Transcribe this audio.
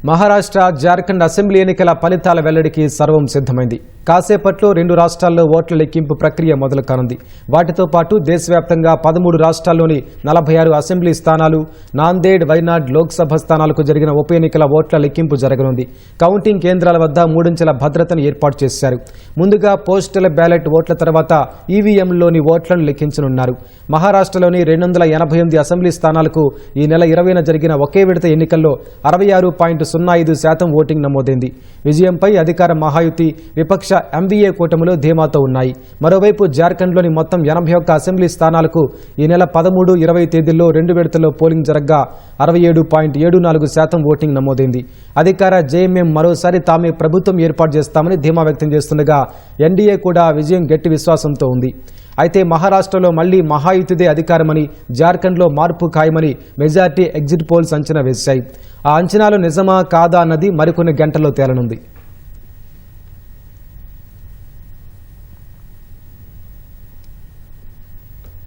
Maharashtra, Jharkhand assembly ఎన్నికల ఫలితాల వెల్లడికి సర్వం సిద్ధమైంది. కాసేపట్లో 2 రాష్ట్రాల్లో ఓట్ల లెక్కింపు ప్రక్రియ మొదలు కానుంది. వాటితో పాటు దేశవ్యాప్తంగా 13 రాష్ట్రాల్లోని 46 అసెంబ్లీ స్థానాలు, నాందేడ్, వైనాడ్ లోక్సభ స్థానాలకు జరిగిన ఉప ఎన్నికల ఓట్ల లెక్కింపు జరగనుంది. కౌంటింగ్ కేంద్రాల వద్ద 3 అంచెల భద్రతను ఏర్పాటు చేశారు. ముందుగా పోస్టల్ బ్యాలెట్ ఓట్ల తర్వాత ఈవీఎంలోని ఓట్లను లెక్కించనున్నారు. మహారాష్ట్రలోని 288 అసెంబ్లీ స్థానాలకు ఈ నెల 20న జరిగిన ఒకే విడత ఎన్నికల్లో 66.05% ఓటింగ్ నమోదైంది. విజయంపై అధికార మహాయుతి, విపక్ష ఎంవీఏ కూటమిలో ధీమాతో ఉన్నాయి. మరోవైపు జార్ఖండ్లోని మొత్తం 81 అసెంబ్లీ స్థానాలకు ఈ నెల 13, 20 తేదీల్లో 2 విడతల్లో పోలింగ్ జరగ్గా 67.74% ఓటింగ్ నమోదైంది. అధికార జేఎంఎం మరోసారి తామే ప్రభుత్వం ఏర్పాటు చేస్తామని ధీమా వ్యక్తం చేస్తుండగా ఎన్డీఏ కూడా విజయం గట్టి విశ్వాసంతో ఉంది. అయితే మహారాష్ట్రలో మళ్లీ మహాయుతిదే అధికారమని, జార్ఖండ్లో మార్పు ఖాయమని మెజార్టీ ఎగ్జిట్ పోల్స్ అంచనా వేశాయి. ఆ అంచనాలు నిజమా కాదా అన్నది మరికొన్ని గంటల్లో తేలనుంది.